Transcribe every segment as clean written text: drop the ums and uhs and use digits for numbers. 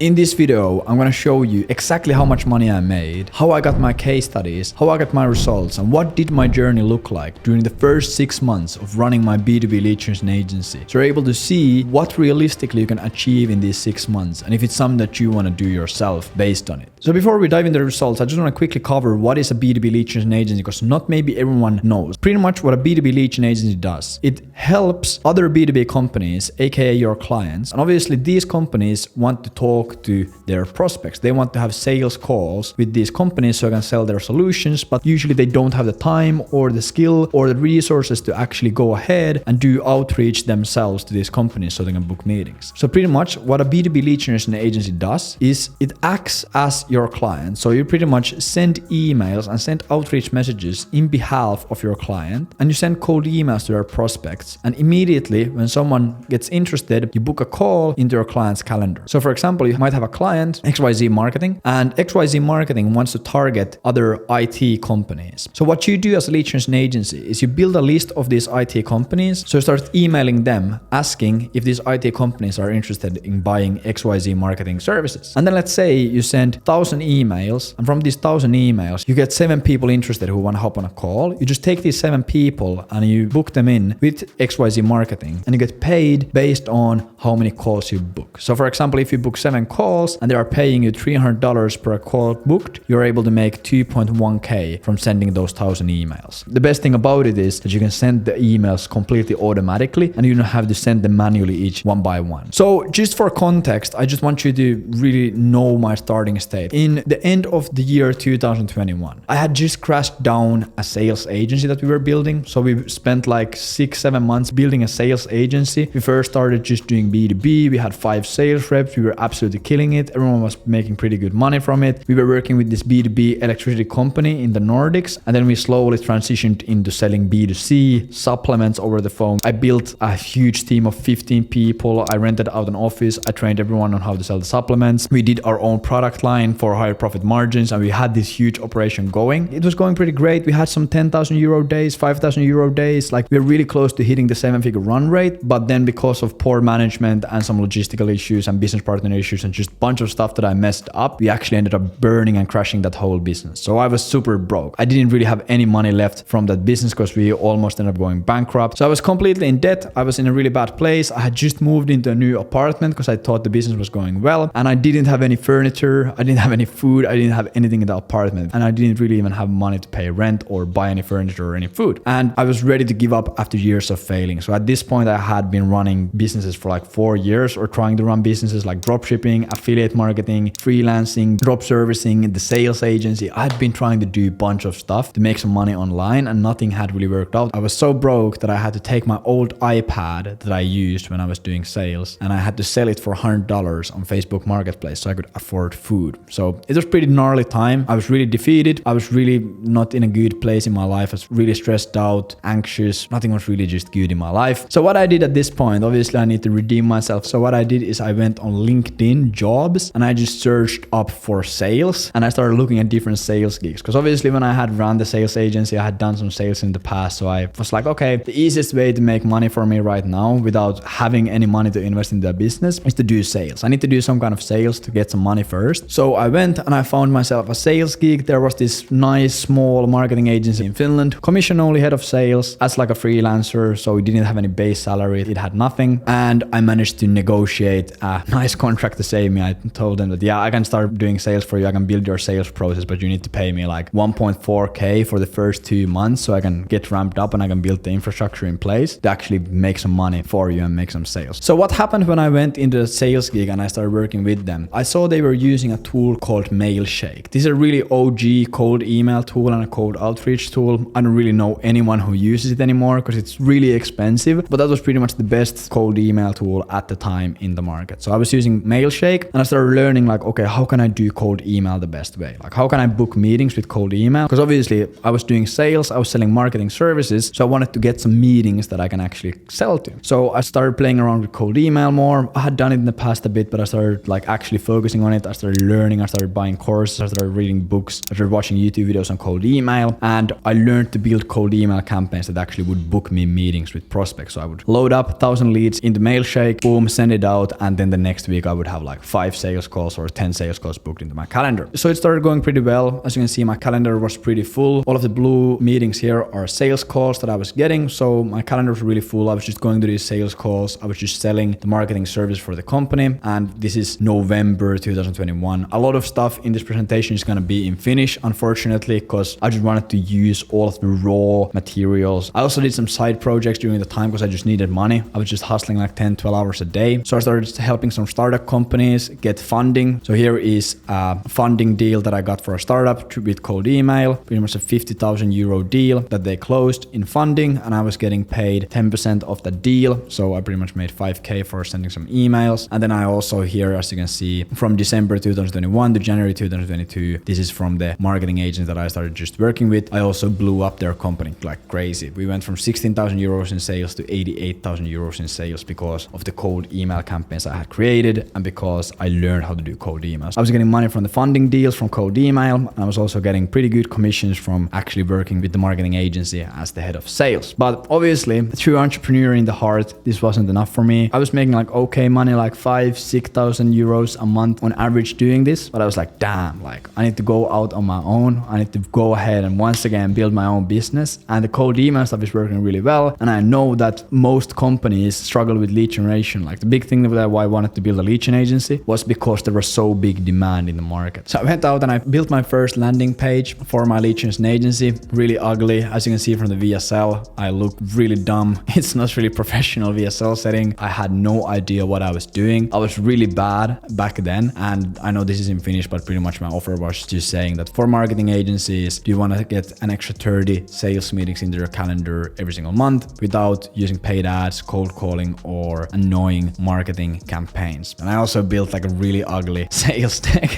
In this video, I'm gonna show you exactly how much money I made, how I got my case studies, how I got my results, and what did my journey look like during the first 6 months of running my B2B lead generation agency. So you're able to see what realistically you can achieve in these 6 months, and if it's something that you wanna do yourself based on it. So before we dive into the results, I just wanna quickly cover what is a B2B lead generation agency, because not maybe everyone knows. Pretty much what a B2B lead generation agency does, it helps other B2B companies, aka your clients, and obviously these companies want to talk to their prospects. They want to have sales calls with these companies so they can sell their solutions, but usually they don't have the time or the skill or the resources to actually go ahead and do outreach themselves to these companies so they can book meetings. So pretty much what a B2B lead generation agency does is it acts as your client. So you pretty much send emails and send outreach messages in behalf of your client, and you send cold emails to their prospects, and immediately when someone gets interested, you book a call into your client's calendar. So for example, you might have a client, XYZ Marketing, and XYZ Marketing wants to target other IT companies. So what you do as a lead generation agency is you build a list of these IT companies. So you start emailing them, asking if these IT companies are interested in buying XYZ Marketing services. And then let's say you send 1,000 emails, and from these 1,000 emails, you get 7 people interested who want to hop on a call. You just take these 7 people and you book them in with XYZ Marketing, and you get paid based on how many calls you book. So for example, if you book 7 calls and they are paying you $300 per call booked, you're able to make 2.1K from sending those 1,000 emails. The best thing about it is that you can send the emails completely automatically and you don't have to send them manually each one by one. So just for context, I just want you to really know my starting state. In the end of the year 2021, I had just crashed down a sales agency that we were building. So we spent like 6-7 months building a sales agency. We first started just doing B2B. We had 5 sales reps. We were absolutely killing it. Everyone was making pretty good money from it. We were working with this B2B electricity company in the Nordics, and then we slowly transitioned into selling B2C supplements over the phone. I built a huge team of 15 people. I rented out an office. I trained everyone on how to sell the supplements. We did our own product line for higher profit margins, and we had this huge operation going. It was going pretty great. We had some 10,000 euro days, 5,000 euro days. Like, we were really close to hitting the 7-figure run rate, but then because of poor management and some logistical issues and business partner issues and just a bunch of stuff that I messed up, we actually ended up burning and crashing that whole business. So I was super broke. I didn't really have any money left from that business because we almost ended up going bankrupt. So I was completely in debt. I was in a really bad place. I had just moved into a new apartment because I thought the business was going well, and I didn't have any furniture. I didn't have any food. I didn't have anything in the apartment, and I didn't really even have money to pay rent or buy any furniture or any food. And I was ready to give up after years of failing. So at this point, I had been running businesses for like 4 years, or trying to run businesses like dropshipping, affiliate marketing, freelancing, drop servicing, the sales agency. I had been trying to do a bunch of stuff to make some money online, and nothing had really worked out. I was so broke that I had to take my old iPad that I used when I was doing sales, and I had to sell it for $100 on Facebook Marketplace so I could afford food. So it was pretty gnarly time. I was really defeated. I was really not in a good place in my life. I was really stressed out, anxious. Nothing was really just good in my life. So what I did at this point, obviously I need to redeem myself. So what I did is I went on LinkedIn jobs and I just searched up for sales, and I started looking at different sales gigs, because obviously when I had run the sales agency, I had done some sales in the past. So I was like, okay, the easiest way to make money for me right now without having any money to invest in the business is to do sales. I need to do some kind of sales to get some money first. So I went and I found myself a sales gig. There was this nice small marketing agency in Finland, commission only head of sales as like a freelancer. So we didn't have any base salary. It had nothing. And I managed to negotiate a nice contract to save me. I told them that, yeah, I can start doing sales for you. I can build your sales process, but you need to pay me like 1.4K for the first 2 months so I can get ramped up and I can build the infrastructure in place to actually make some money for you and make some sales. So what happened when I went into the sales gig and I started working with them? I saw they were using a tool called Mailshake. This is a really OG cold email tool and a cold outreach tool. I don't really know anyone who uses it anymore because it's really expensive, but that was pretty much the best cold email tool at the time in the market. So I was using Mailshake and I started learning like, okay, how can I do cold email the best way? Like, how can I book meetings with cold email? Because obviously I was doing sales, I was selling marketing services, so I wanted to get some meetings that I can actually sell to. So I started playing around with cold email more. I had done it in the past a bit, but I started like actually focusing on it. I started learning, I started buying courses, I started reading books, I started watching YouTube videos on cold email, and I learned to build cold email campaigns that actually would book me meetings with prospects. So I would load up 1,000 leads into Mailshake, boom, send it out, and then the next week I would have like 5 sales calls or 10 sales calls booked into my calendar. So it started going pretty well. As you can see, my calendar was pretty full. All of the blue meetings here are sales calls that I was getting. So my calendar was really full. I was just going to these sales calls. I was just selling the marketing service for the company. And this is November 2021. A lot of stuff in this presentation is going to be in Finnish, unfortunately, because I just wanted to use all of the raw materials. I also did some side projects during the time because I just needed money. I was just hustling like 10, 12 hours a day. So I started helping some startup companies get funding. So here is a funding deal that I got for a startup with cold email, pretty much a 50,000 euro deal that they closed in funding, and I was getting paid 10% of the deal. So I pretty much made 5k for sending some emails. And then I also here, as you can see, from December 2021 to January 2022, this is from the marketing agent that I started just working with. I also blew up their company like crazy. We went from 16,000 euros in sales to 88,000 euros in sales because of the cold email campaigns I had created and because I learned how to do cold emails. I was getting money from the funding deals from cold email, and I was also getting pretty good commissions from actually working with the marketing agency as the head of sales. But obviously, a true entrepreneur in the heart, this wasn't enough for me. I was making like okay money, like 5,000-6,000 euros a month on average doing this, but I was like, damn, like I need to go out on my own. I need to go ahead and once again build my own business. And the cold email stuff is working really well. And I know that most companies struggle with lead generation. Like the big thing that why I wanted to build a lead gen agency was because there was so big demand in the market. So I went out and I built my first landing page for my lead gen agency. Really ugly. As you can see from the VSL, I look really dumb. It's not really professional VSL setting. I had no idea what I was doing. I was really bad back then. And I know this is in Finnish, but pretty much my offer was just saying that for marketing agencies, do you want to get an extra 30 sales meetings into your calendar every single month without using paid ads, cold calling, or annoying marketing campaigns? And I also built like a really ugly sales deck.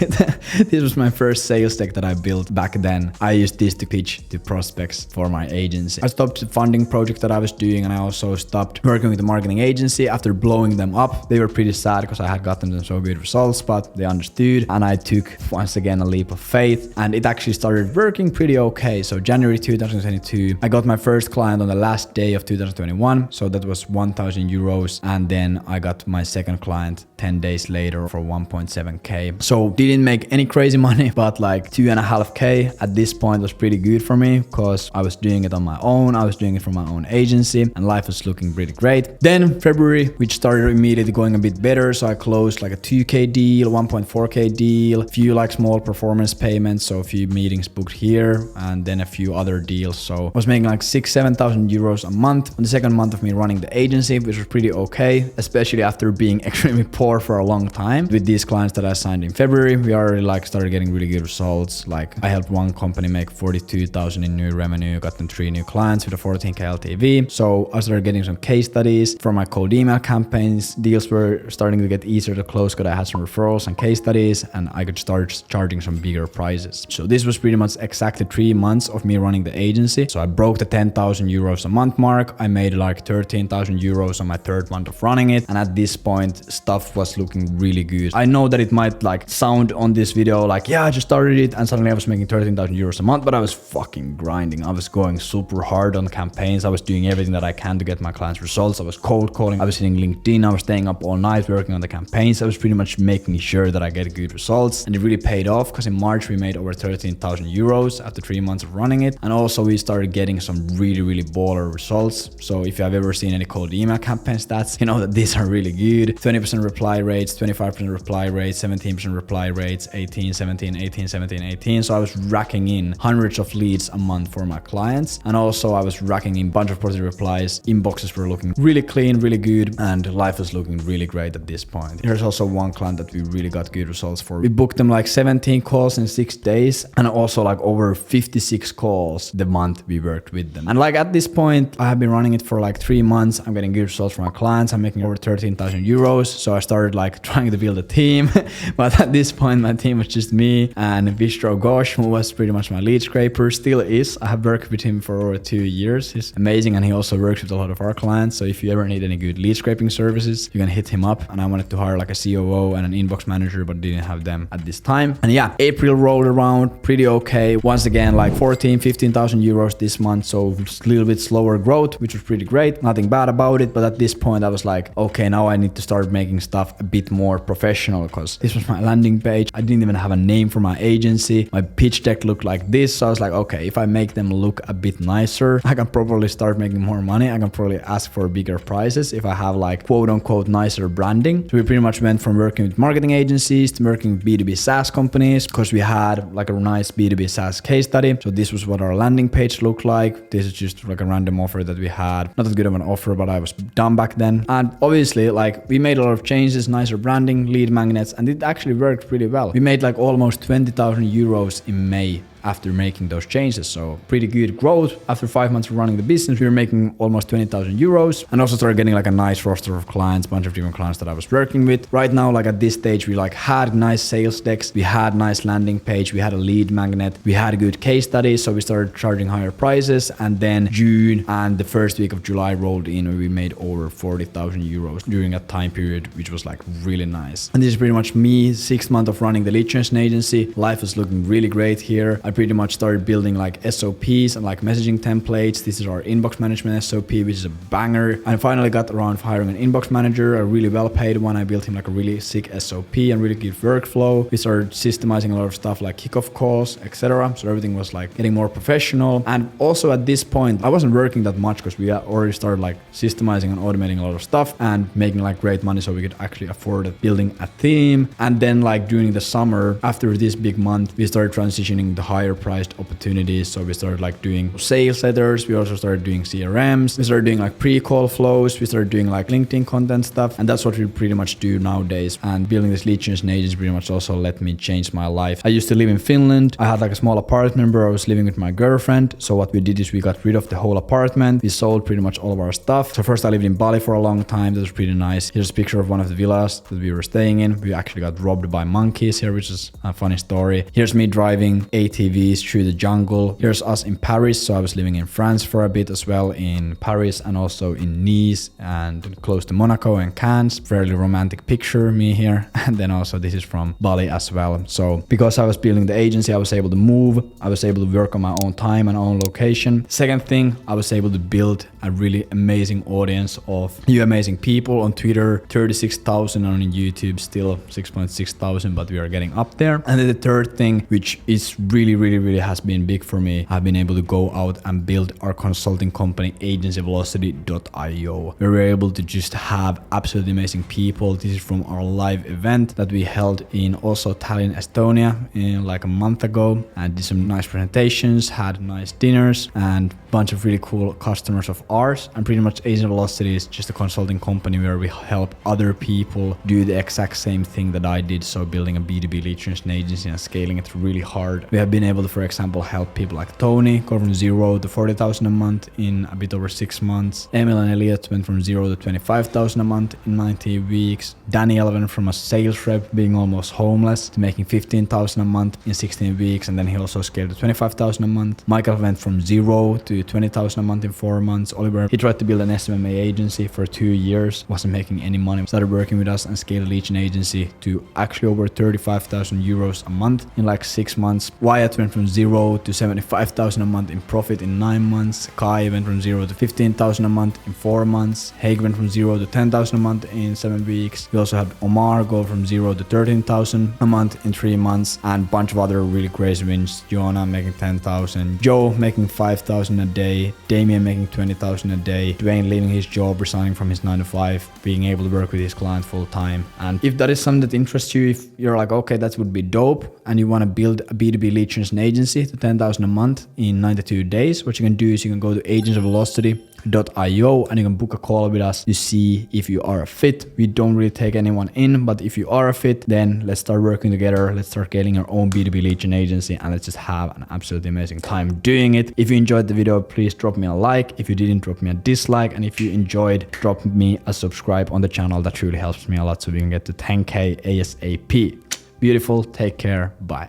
This was my first sales deck that I built back then. I used this to pitch to prospects for my agency. I stopped the funding project that I was doing, and I also stopped working with the marketing agency after blowing them up. They were pretty sad because I had gotten them so good results, but they understood, and I took once again a leap of faith, and it actually started working pretty okay. So January 2022, I got my first client on the last day of 2021, so that was 1,000 euros, and then I got my second client 10 days later for 1.7k. So didn't make any crazy money, but like 2.5k at this point was pretty good for me because I was doing it on my own. I was doing it from my own agency, and life was looking pretty great. Then February, which started immediately going a bit better. So I closed like a 2k deal, 1.4k deal, few like small performance payments, so a few meetings booked here, and then a few other deals. So I was making like 6,000-7,000 euros a month on the second month of me running the agency, which was pretty okay, especially after being extremely poor for a long time. With these clients that I signed in February, we already like started getting really good results. Like I helped one company make 42,000 in new revenue, got them 3 new clients with a 14k LTV. So I started getting some case studies for my cold email campaigns. Deals were starting to get easier to close because I had some referrals and case studies, and I could start charging some bigger prices. So this was pretty much exactly 3 months of me running the agency. So I broke the 10,000 euros a month mark. I made like 13,000 euros on my third month of running it. And at this point, stuff was looking really good. I know that it might like sound on this video like, yeah, I just started it and suddenly I was making 13,000 euros a month, but I was fucking grinding. I was going super hard on campaigns. I was doing everything that I can to get my clients results. I was cold calling. I was hitting LinkedIn. I was staying up all night working on the campaigns. I was pretty much making sure that I get good results, and it really paid off because in March we made over 13,000 euros after 3 months of running it. And also we started getting some really baller results. So if you have ever seen any cold email campaign stats, you know that these are really good. 20% reply rates, 25% reply rates, 17% reply rates, 18, 17, 18, 17, 18. So I was racking in hundreds of leads a month for my clients. And also I was racking in a bunch of positive replies. Inboxes were looking really clean, really good, and life was looking really great at this point. Here's also one client that we really got good results for. We booked them like 17 calls in 6 days, and also like over 56 calls the month we worked with them. And like at this point, I have been running it for like 3 months. I'm getting good results from my clients. I'm making over 13,000 euros. So I started like trying to build a team. But at this point, my team was just me and Vishro Ghosh, who was pretty much my lead scraper, still is. I have worked with him for over 2 years. He's amazing, and he also works with a lot of our clients. So if you ever need any good lead scraping services, you can hit him up. And I wanted to hire like a COO and an inbox manager, but didn't have them at this time. And yeah, April rolled around pretty okay. Once again, like 15,000 euros this month. So just a little bit slower growth, which was pretty great. Nothing bad about it. But at this point, I was like, okay, now I need to start making stuff a bit more professional, because this was my landing page. I didn't even have a name for my agency. My pitch deck looked like this. So I was like, okay, if I make them look a bit nicer, I can probably start making more money. I can probably ask for bigger prices if I have like quote unquote nicer branding. So we pretty much went from working with marketing agencies to working with B2B SaaS companies, because we had like a nice B2B SaaS case study. So this was what our landing page looked like. This is just like a random offer that we had. Not that good of an offer, but I was dumb back then. And obviously, like, we made a lot of changes, nicer branding, lead magnets, and it actually worked pretty well. We made like almost 20,000 euros in May after making those changes. So pretty good growth. After 5 months of running the business, we were making almost 20,000 euros, and also started getting like a nice roster of clients, bunch of different clients that I was working with. Right now, like at this stage, we like had nice sales decks, we had nice landing page, we had a lead magnet, we had a good case study. So we started charging higher prices, and then June and the first week of July rolled in, and we made over 40,000 euros during a time period, which was like really nice. And this is pretty much me, 6 months of running the lead generation agency. Life is looking really great here. I pretty much started building like SOPs and like messaging templates. This is our inbox management SOP, which is a banger. I finally got around hiring an inbox manager, a really well paid one. I built him like a really sick SOP and really good workflow. We started systemizing a lot of stuff like kickoff calls, etc. So everything was like getting more professional. And also at this point, I wasn't working that much, because we already started like systemizing and automating a lot of stuff and making like great money, so we could actually afford it, building a team. And then like during the summer, after this big month, we started transitioning the higher priced opportunities. So we started like doing sales letters. We also started doing CRMs. We started doing like pre-call flows. We started doing like LinkedIn content stuff. And that's what we pretty much do nowadays. And building this lead generation agency pretty much also let me change my life. I used to live in Finland. I had like a small apartment where I was living with my girlfriend. So what we did is we got rid of the whole apartment. We sold pretty much all of our stuff. So first I lived in Bali for a long time. That was pretty nice. Here's a picture of one of the villas that we were staying in. We actually got robbed by monkeys here, which is a funny story. Here's me driving ATVs through the jungle. Here's us in Paris. So I was living in France for a bit as well, in Paris and also in Nice and close to Monaco and Cannes. Fairly romantic picture, me here. And then also this is from Bali as well. So because I was building the agency, I was able to move. I was able to work on my own time and own location. Second thing, I was able to build a really amazing audience of you amazing people on Twitter, 36,000 on YouTube, still 6,600, but we are getting up there. And then the third thing, which is really has been big for me, I've been able to go out and build our consulting company, agencyvelocity.io, where we're able to just have absolutely amazing people. This is from our live event that we held in also Tallinn, Estonia, in like a month ago, and did some nice presentations, had nice dinners, and bunch of really cool customers of ours. And pretty much Agency Velocity is just a consulting company where we help other people do the exact same thing that I did. So building a B2B lead generation agency and scaling it really hard. We have been able to, for example, help people like Tony go from 0 to 40,000 a month in a bit over 6 months. Emil and Elliot went from 0 to 25,000 a month in 90 weeks. Daniel went from a sales rep being almost homeless to making 15,000 a month in 16 weeks. And then he also scaled to 25,000 a month. Michael went from 0 to 20,000 a month in 4 months. Oliver, he tried to build an SMMA agency for 2 years, wasn't making any money, started working with us and scaled a lead gen agency to actually over 35,000 euros a month in like 6 months. Wyatt went from 0 to 75,000 a month in profit in 9 months. Kai went from 0 to 15,000 a month in 4 months. Haig went from 0 to 10,000 a month in 7 weeks. We also had Omar go from 0 to 13,000 a month in 3 months, and a bunch of other really crazy wins. Jonah making 10,000, Joe making 5,000 a day, Damien making 20,000 a day, Dwayne leaving his job, resigning from his 9 to 5, being able to work with his client full time. And if that is something that interests you, if you're like, okay, that would be dope, and you want to build a B2B lead generation agency to 10,000 a month in 92 days, what you can do is you can go to agencyvelocity.io and you can book a call with us to see if you are a fit. We don't really take anyone in, but if you are a fit, then let's start working together. Let's start getting our own B2B lead gen agency, and let's just have an absolutely amazing time doing it. If you enjoyed the video, please drop me a like. If you didn't, drop me a dislike. And if you enjoyed, drop me a subscribe on the channel. That truly helps me a lot so we can get to 10K ASAP. Beautiful. Take care. Bye.